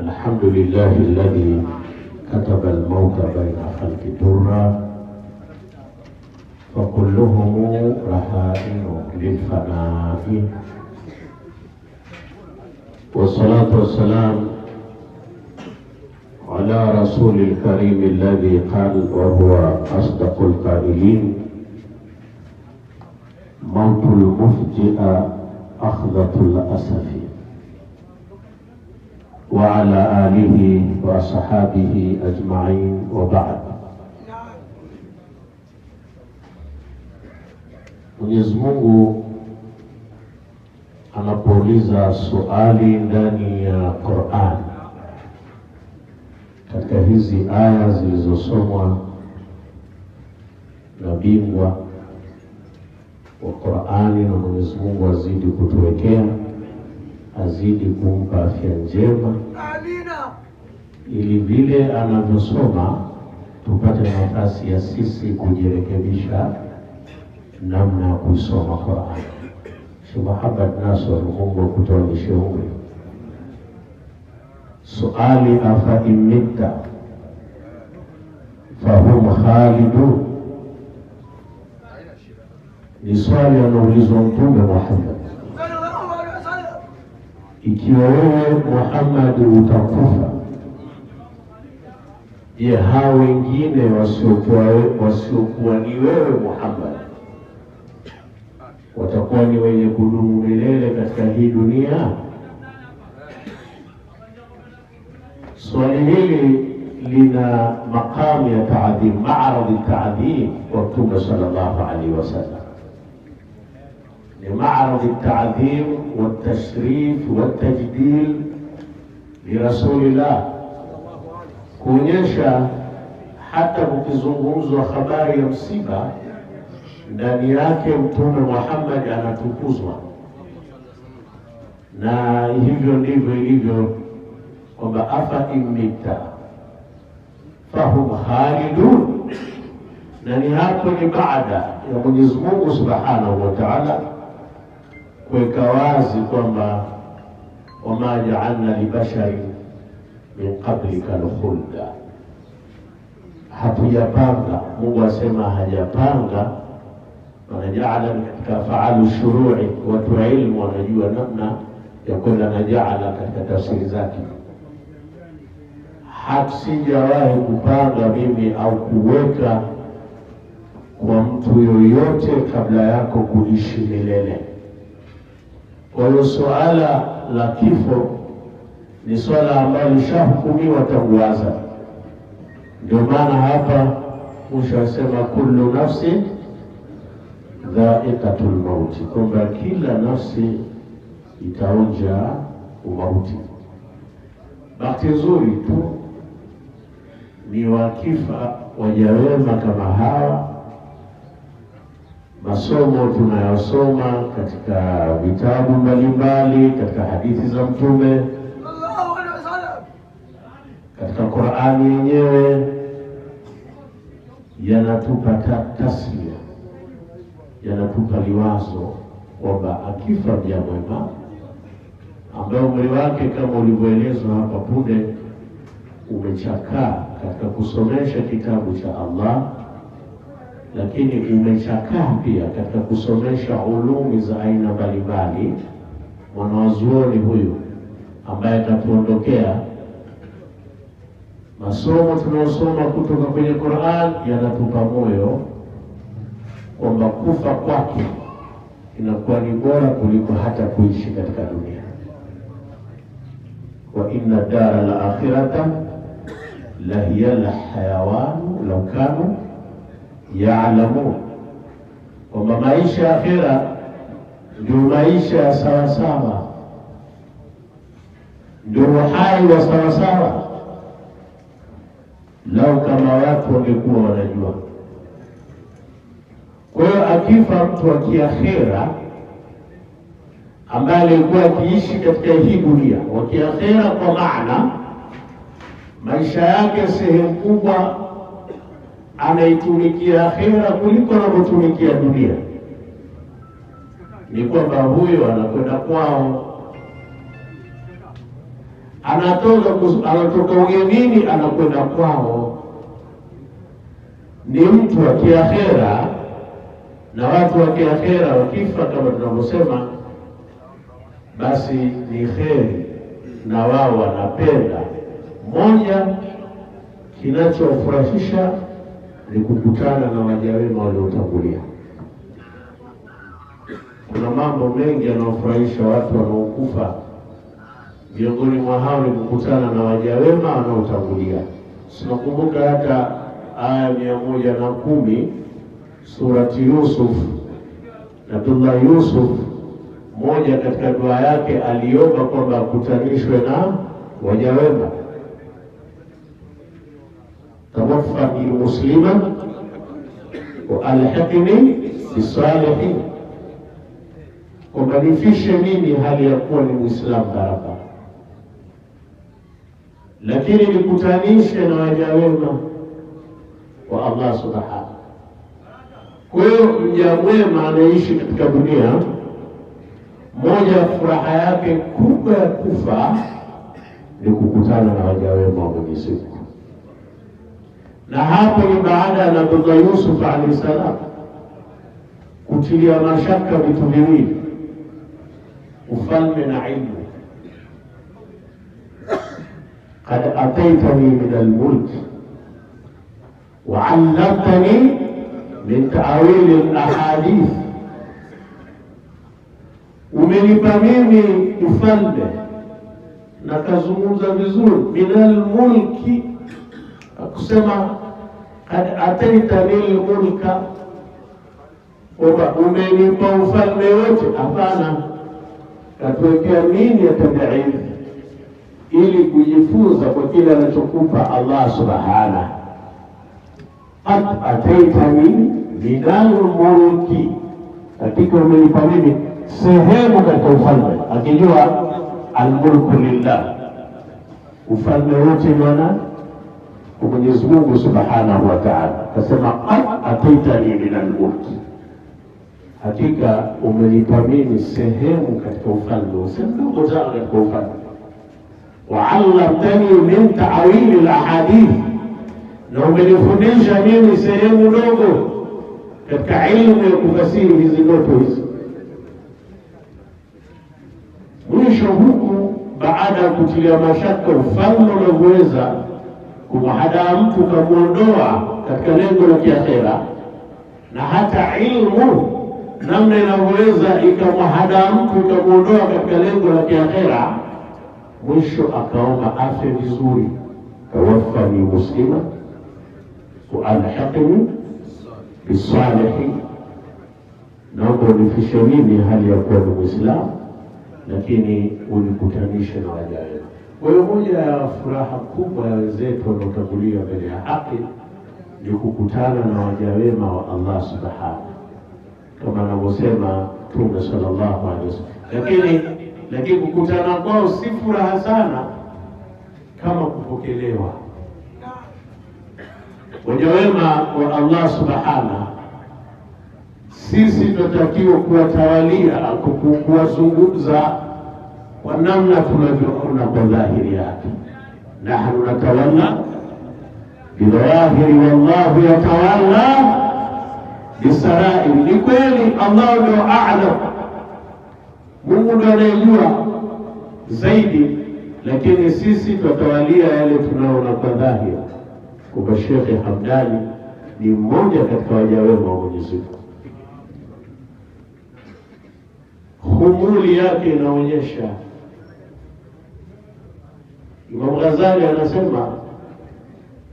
الحمد لله الذي كتب الموت بين خلق درا فكلهم رهائن للفناء، والصلاة والسلام على رسول الكريم الذي قال وهو أصدق القائلين: موت المفجئ أخذة الأسف، وعلى آله وصحابه أجمعين، وبعد. Mwenyezi Mungu anapouliza swali ndani ya Qur'an, katika hizi aya zilizosomwa na bingwa wa Qur'ani, na Mwenyezi Mungu azidi kutuwekea, azidi kumpa afya njema, amina, ili vile anavyosoma tupate nafasi ya sisi kujirekebisha namna ya kusoma Qur'an. Sheikh Muhammad Nasr, Mungu kutuonyeshe umri. Suali afa imita fahum khalidun, ni swali anaulizwa Mtume Muhammad, ikiwa wewe Muhammad utakufa, je, hao wengine wasiokuwa ni wewe Muhammad watakuwa ni wenye kudumu milele katika hii dunia? Swali hili lina maqam ya ta'dhim, ma'rad ta'dhim wa Mtume sallallahu alaihi wasallam, ni ma'rad ta'dhim wa tashrif wa tajdil li Rasulillah, kuonyesha hata kukizungumzwa habari ya msiba, ndani yake Mtume Muhammad anatukuzwa. Na hivyo ndivyo ilivyo kwamba afa imita fahum khalidun, na ni hapo ni baada ya Mwenyezi Mungu Subhanahu wa Ta'ala kuweka wazi kwamba wama ja'alna li bashari min qablika al-khulda, hatujapanga. Mungu asema hajapanga, wanajaala katika faalu shuru'i, watu wa ilmu wanajua namna ya kwenda na jaala katika tafsiri zake. Sijawahi kupanga mimi au kuweka kwa mtu yoyote kabla yako kuishi milele. Kwa hiyo suala la kifo ni swala ambalo lishahukumiwa tangu azali. Ndio maana hapa mwisho asema kullu nafsi dha'iqatul mauti, kwamba kila nafsi itaonja umauti. Bahati nzuri tu ni wakifa wajawema kama hawa, masomo tunayosoma katika vitabu mbalimbali, katika hadithi za Mtume sallallahu alaihi wasallam, katika Qur'ani yenyewe, yanatupa taslia, yanatupa liwazo kwamba akifa mja mwema ambaye umri wake kama ulivyoelezwa hapa punde umechakaa katika kusomesha kitabu cha Allah, lakini umechakaa pia katika kusomesha ulumi za aina mbalimbali. Mwanazuoni huyu ambaye atatuondokea, masomo tunayosoma kutoka kwenye Qur'an yanatupa moyo kwamba kufa kwake inakuwa ni bora kuliko hata kuishi katika dunia. Wa inna dara al-akhirata la hiya al-hayawan law kanu ya'lamun, kwamba maisha ya akhira ndio maisha ya sawasawa, ndio uhai wa sawasawa, lau kama watu wangekuwa wanajua. Kwa hiyo akifa mtu wa kiakhira ambaye alikuwa akiishi katika hii dunia, wa kiakhira kwa maana maisha yake sehemu kubwa anaitumikia akhira kuliko anavyotumikia dunia, ni kwamba huyo anakwenda kwao anatoka ugenini anakwenda kwao. Ni mtu wa kiakhera, na watu wa kiakhera wakifa kama tunavyosema, basi ni kheri na wao wanapenda. Moja kinachofurahisha ni kukutana na waja wema waliotangulia. Kuna mambo mengi yanayofurahisha watu wanaokufa, miongoni mwa hao ni kukutana na waja wema wanaotangulia. Tunakumbuka hata aya 110 surati Yusuf. Nabiullah Yusuf, moja katika dua yake aliomba kwamba akutanishwe na waja wema. Tawaffani musliman wa alhiqni bisalihin, kwamba nifishe mimi hali ya kuwa ni Muislamu barabara, lakini nikutanishe na waja wema wa Allah subhanahu. Kwa hiyo mja mwema anaishi katika dunia, moja furaha yake kubwa ya kufa ni kukutana na waja wema wa Mwenyezi Mungu. Na hapo ni baada ya Nabii Yusuf alayhi salam kutilia mashaka vitu viwili, ufalme na ilmu. Qad ataitani min al-mulk wa 'allamtani min ta'wil al-ahadith, umenipa mimi ufalme na kazungumza vizuri. Min al-mulki, akusema qad ataitani al-mulka, kwamba umenipa ufalme wote. Hapana, katuwekea nini ya tabi'i ili kujifunza kwa kile anachokupa Allah subhanahu. Qad ataitani min al-mulki, hakika umenipa mimi sehemu katika ufalme, akijua al-mulku lillah, ufalme wote ni wa Mwenyezi Mungu subhanahu wa ta'ala. Akasema qad ataitani min al-mulki, hakika umenipa mimi sehemu katika ufalme, sehemu ndogo sana katika ufalme. Wa 'allamtani min ta'wil al-ahadith, na umenifundisha mimi sehemu ndogo katika ilmu ya kufasiri hizi ndoto hizi. Mwisho huku, baada ya kutilia mashaka ufalme unavyoweza kumhadaa mtu kamuondoa katika lengo la kiakhera, na hata ilmu namna inavyoweza ikamhadaa mtu ikamuondoa katika lengo la kiakhera, mwisho akaomba afya vizuri, tawaffani muslima wa alhiqni bisalihin, naomba unifishe mimi hali ya kuwa ni Muislamu, lakini unikutanishe na waja wema. Kwa hiyo moja ya furaha kubwa ya wenzetu wanaotangulia mbele ya haki ni kukutana na waja wema wa Allah subhanahu, kama anavyosema Mtume sallallahu alaihi wasallam. Lakini kukutana kwao si furaha sana kama kupokelewa. Waja wema wa Allah subhanahu, sisi tunatakiwa kuwatawalia, kuwazungumza kwa namna tunavyoona kwa dhahiri yake. Nahnu natawalla bidhahiri wallahu yatawalla bisarair. Ni kweli Allah ndio a'lam, Mungu ndiye anayejua zaidi, lakini sisi tutawalia yale tunaona kwa dhahiri. Kwa Sheikh Hamdani ni mmoja katika waja wema wa Mwenyezi Mungu. Humuli yake inaonyesha. Imam Ghazali anasema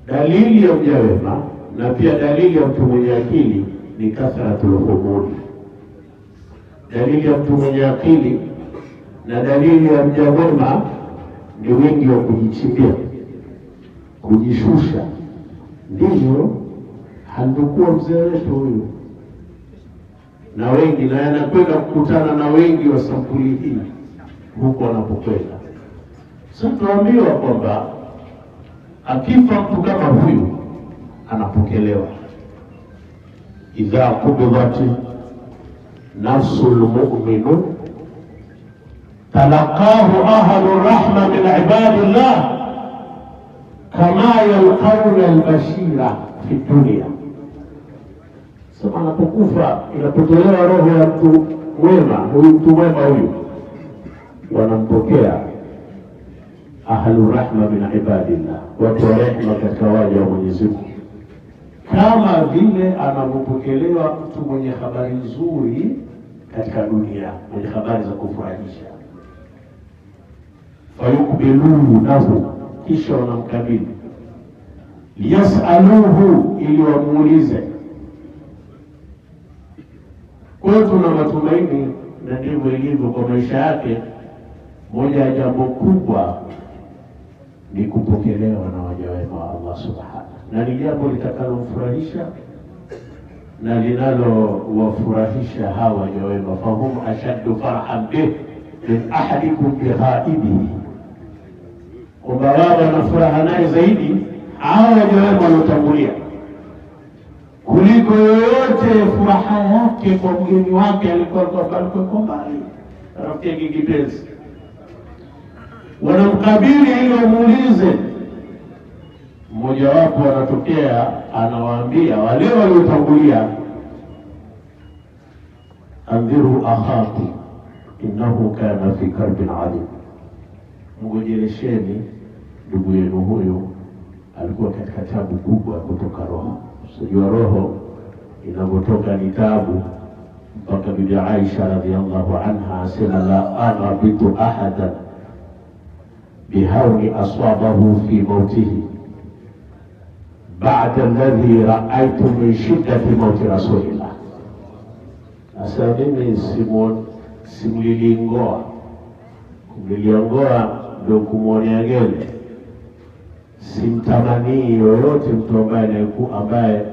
dalili ya mja wema na pia dalili ya mtu mwenye akili ni kathratul humuli. Dalili ya mtu mwenye akili na dalili ya mja wema ni wingi wa kujichimbia, kujishusha. Ndivyo halikuwa mzee wetu huyu na wengi, na anakwenda kukutana na wengi wa sampuli hii huko anapokwenda. Sasa tuambiwa kwamba akifa mtu kama huyu anapokelewa. Idha qubidati nafsul mu'minu talaqahu ahlu rahma min ibadillah kama yalqawna albashira fi dunia. Sema anapokufa, inapotolewa roho ya mtu mwema, huyu mtu mwema huyu wanampokea ahlu rahma min ibadillah, watu wa rehma katika waja wa Mwenyezi Mungu, kama vile anapopokelewa mtu mwenye habari nzuri katika dunia, mwenye habari za kufurahisha. Fayukbilunahu, kisha wanamkabili, liyasaluhu, ili wamuulize. Kwa hiyo tuna matumaini, na ndivyo ilivyo kwa maisha yake. Moja ya jambo kubwa ni kupokelewa na waja wema wa Allah subhanahu, na ni jambo litakalomfurahisha na linalowafurahisha hawa waja wema. Fahum ashaddu farhan bih min ahadikum bighaibihi, kwamba wao wana furaha naye zaidi hawa waja wema waliotangulia kuliko yoyote furaha yake kwa mgeni wake alikuwa mbali, rafiki yake kipenzi. Wanamkabili ili wamuulize. Mmoja wapo anatokea anawaambia wale waliotangulia, andhiru akhaku innahu kana fi karbin adhim, mgojelesheni ndugu yenu huyu alikuwa katika tabu kubwa kutoka roho. Sijua roho inapotoka ni tabu, mpaka bibi Aisha radhiallahu anha asema la aghabitu ahadan bihawni aswabahu fi mautihi ba'da alladhi ra'aytu min shiddati mauti rasulillah. Asa mimi simlilingoa, kumlilingoa ndio kumwonea gele. Simtamanii yoyote mtu ambaye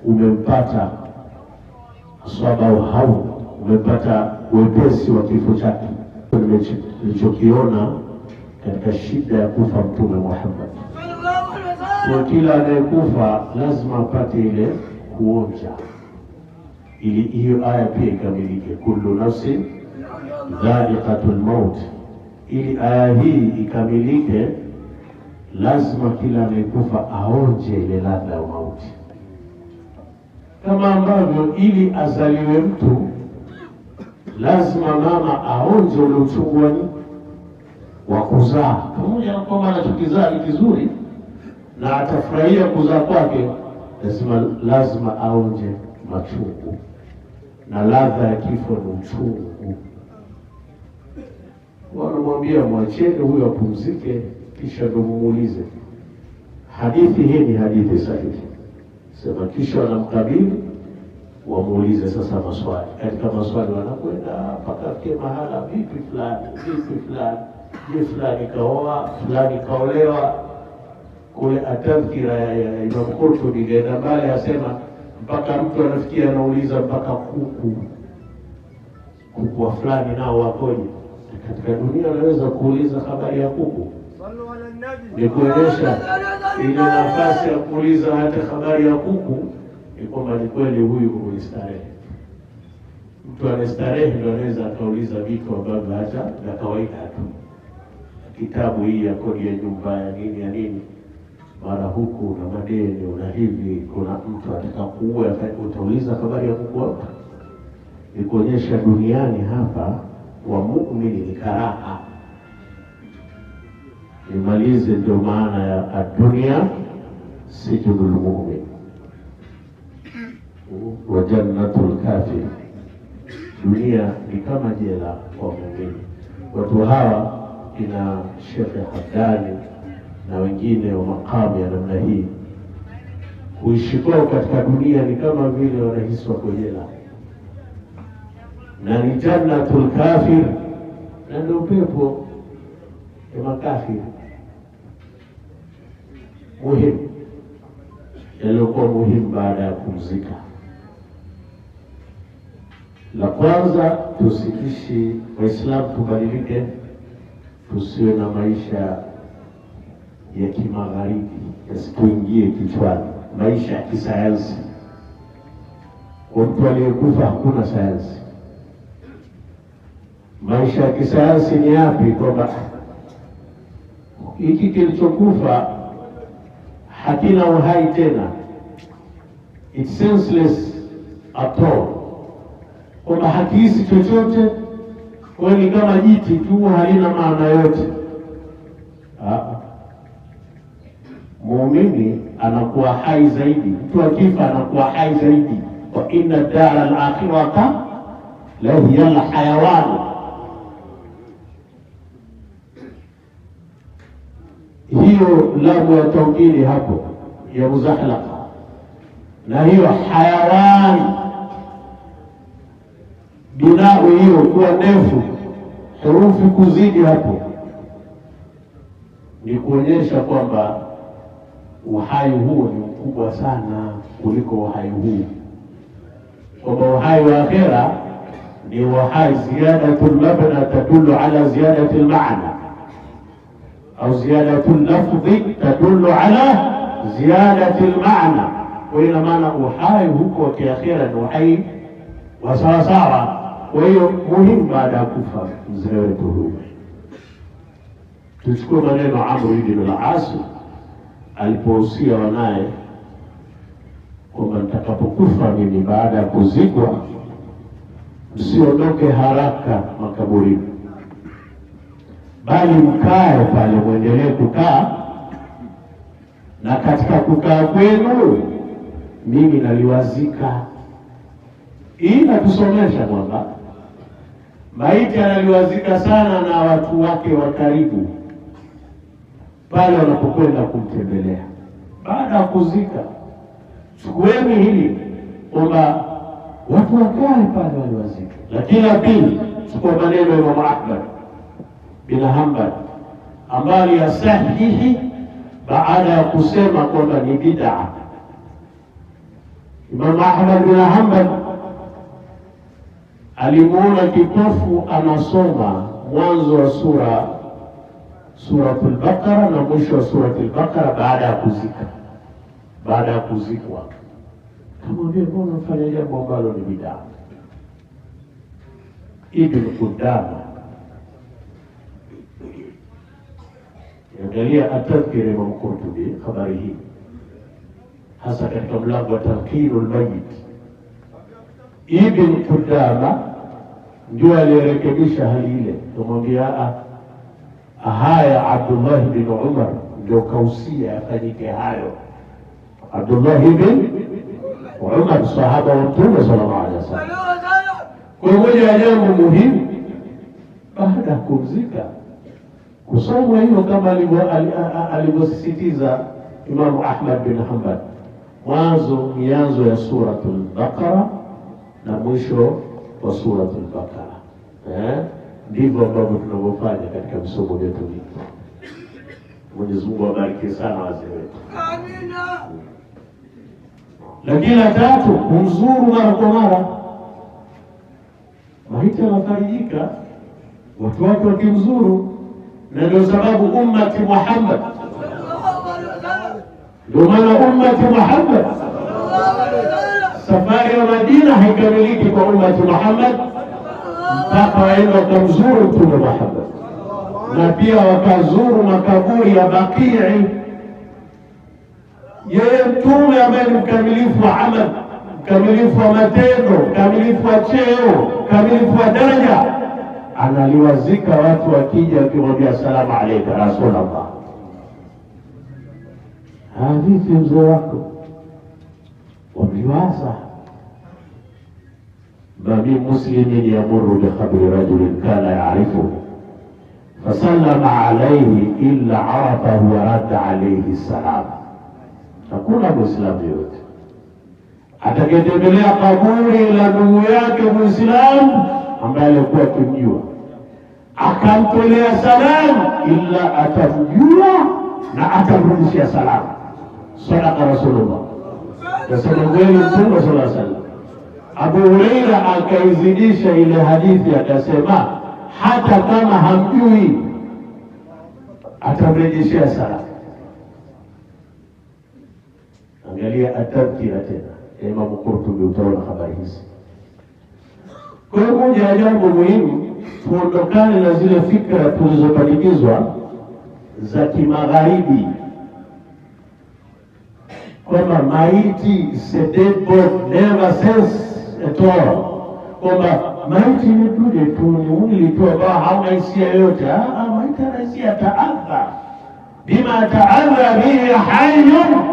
umempata aswabahu hau, umepata wepesi wa kifo chake. Nilichokiona katika shida ya kufa Mtume Muhammad, kwa kila anayekufa lazima apate ile kuonja, ili hiyo aya pia ikamilike, kullu nafsin dha'iqatul maut. Ili aya hii ikamilike, lazima kila anayekufa aonje ile ladha ya mauti, kama ambavyo ili azaliwe mtu lazima mama aonje ule uchungu wa kuzaa. Pamoja na kwamba anachokizaa ni kizuri na atafurahia kuzaa kwake, lazima aonje machungu, na ladha ya kifo ni uchungu. Wanamwambia mwacheni huyo apumzike, kisha ndo muulize. Hadithi hii ni hadithi sahihi. Sema kisha wanamkabili, wamuulize sasa maswali. Katika maswali wanakwenda mpaka afike mahala, vipi fulani, je fulani kaoa, fulani kaolewa. Kule atadhkira ya Imam Qurtubi genda mbali, asema mpaka mtu anafikia anauliza mpaka kuku wa fulani nao wakoje. Katika dunia unaweza kuuliza habari ya kuku, ni kuonyesha ile nafasi ya kuuliza hata habari ya kuku ni kwamba ni kweli huyu huistarehe. Mtu anastarehe ndio anaweza akauliza vitu ambavyo hata vya kawaida tu. Kitabu hii ya kodi ya nyumba ya nini mara huku na madeni na hivi, kuna mtu ataka kuua, utauliza habari ya kuku hapo. Ni kuonyesha duniani hapa wa muumini ni karaha. Nimalize, ndio maana ya dunia sijnul mu'min wa jannatul kafir. Dunia ni kama jela kwa muumini. Watu hawa ina Sheikh Haddani na wengine wa makamu ya namna hii, kuishi kwao katika dunia ni kama vile wanahisi wako jela, na ni jannatul kafir, na ndio pepo ya makafiri. Muhimu yaliokuwa muhimu baada ya kumzika, la kwanza tusiishi, Waislamu tubadilike, tusiwe na maisha ya kimagharibi, yasituingie kichwani, maisha ya kisayansi. Kwa mtu aliyekufa hakuna sayansi. maisha ya kisayansi ni yapi, kwamba hiki kilichokufa hakina uhai tena, it's senseless at all, kwamba hakihisi chochote, kwani kama jiti tu, halina maana yote. Muumini anakuwa hai zaidi, mtu akifa anakuwa hai zaidi. Wa inna dara al-akhirata la hiya al-hayawan. Hiyo lamu ya taukidi hapo ya muzahlaqa, na hiyo hayawan binau hiyo kuwa ndefu, herufi kuzidi hapo, ni kuonyesha kwamba uhai huo ni mkubwa sana kuliko uhai huu, kwamba uhai wa akhera ni uhai ziyadatul mabna tadullu ala ziyadatil maana, au ziyadatul lafdhi tadullu ala ziyadatil maana. Kwa ina maana uhai huko wa kiakhera ni uhai wa sawasawa. Kwa hiyo muhimu baada ya kufa mzee wetu huyu, tuchukue maneno Amr ibn al-As alipohusia wanaye kwamba nitakapokufa mimi baada ya kuzikwa, msiondoke haraka makaburini, bali mkae pale, mwendelee kukaa, na katika kukaa kwenu mimi naliwazika. Hii inatusomesha kwamba maiti analiwazika sana na watu wake wa karibu pale wanapokwenda kumtembelea baada ya kuzika. Chukueni hili kwamba watu wakae pale waliwazika. Lakini la pili, chukua maneno ya Imam Ahmad bin Hanbal ambayo ya sahihi baada ya kusema kwamba ni bid'a. Imam Ahmad bin Hanbal alimuona kipofu anasoma mwanzo wa Suratul Baqara na mwisho wa Suratul Baqara baada ya kuzikwa. Kamwambia, mbona unafanya jambo ambalo ni bid'a? Ibn Qudama angalia atadhkiri Imam Qurtubi habari hii, hasa katika mlango wa Talqinul Mayyit. Ibn Qudama ndio aliyerekebisha hali ile, kumwambia haya Abdullah bin Umar ndio kausia yafanyike hayo. Abdullah bin Umar sahaba wa Mtume sallallahu alaihi wasallam. Kwa moja ya jambo muhimu baada ya kumzika kusomwa hiyo kama alivyosisitiza Imam Ahmad bin Hanbal, mianzo ya Suratul Baqara na mwisho wa Suratul Baqara. Ndivyo ambavyo tunavyofanya katika visomo vyetu hivi. Mwenyezi Mungu awabariki sana wazee wetu. Amina. Lakini la tatu, kumzuru mara kwa mara. Maiti anafarijika watu wake wakimzuru, na ndio sababu ummati Muhammad, ndio maana ummati Muhammad, safari ya Madina haikamiliki kwa ummati Muhammad mpaka waende wakamzuru Mtume Muhammad, na pia wakazuru makaburi ya Baqii. Yeye Mtume ambaye ni mkamilifu wa amal, mkamilifu wa matendo, mkamilifu wa cheo, mkamilifu wa daraja, analiwazika watu wakija wakimwambia asalamu alayka Rasulullah. Hadithi mzee wako wamliwaza. Babi muslimin yamurru bi khabri rajulin kana ya'rifuhu fasallama alayhi illa arafahu wa radda alayhi salam. Hakuna Muislamu yote atakayetembelea kaburi la ndugu yake Muislamu ambaye alikuwa akimjua akamtolea salamu illa atamjua na atamrudishia salamu. Sadaqa Rasulullah. Nasema kweli Mtume sallallahu alaihi wasallam. Abu Huraira akaizidisha ile hadithi akasema hata kama hamjui atamrejeshia salamu. Angalia atadhkira tena Imam Qurtubi, utaona habari hizi. Kwa hiyo moja ya jambo muhimu tuondokane na zile fikra tulizopandikizwa za kimagharibi kwamba maiti is a dead body, never sense at all, kwamba maiti ni tuje tu, ni mwili tu ambao hauna hisia yoyote. Maiti ana hisia, taadha bima taadha bihi hayyun,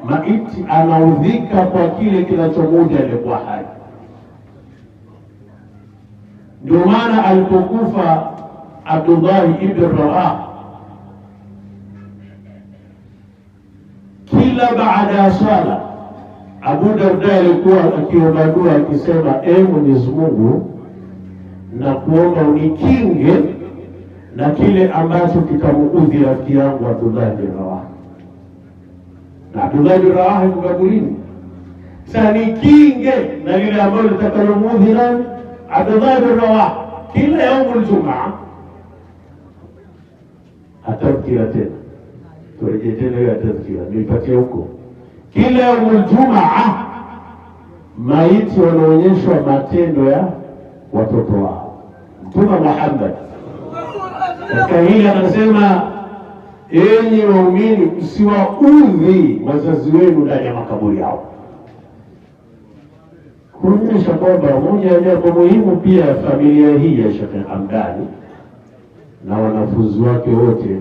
maiti anaudhika kwa kile kinachomuja alikuwa hai. Ndio maana alipokufa Abdullah ibn Rawah, kila baada ya swala Abu Darda alikuwa akiomba dua akisema, Mwenyezi Mungu, na kuomba unikinge na kile ambacho kitamuudhi rafiki yangu Abdullah ibn Rawah. Na Abdullah ibn Rawah yuko kaburini, sasa nikinge na lile ambalo litakalomuudhi nani? Abdullah ibn Rawah. Kila yaumul Jumaa atadhkira tena, turejee tena hiyo atadhkira nipatie huko. Kila yaumul Jumaa maiti wanaonyeshwa matendo ya watoto wao. Mtume Muhammad katika hili anasema, enyi waumini, msiwaudhi wazazi wenu ndani ya makaburi yao. Kuonyesha kwamba moja ya jambo muhimu pia familia hii ya Sheikh Hamdani na wanafunzi wake wote,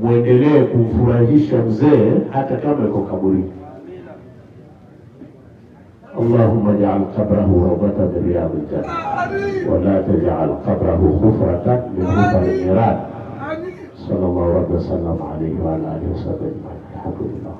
muendelee kumfurahisha mzee hata kama yuko kaburini. Allahumma ja'al qabrahu rawdatan min riyadil jannah wa la taj'al qabrahu khufratan min hufril niran. Sallallahu alaihi wasallam alayhi wa alihi wasallam. Alhamdulillah.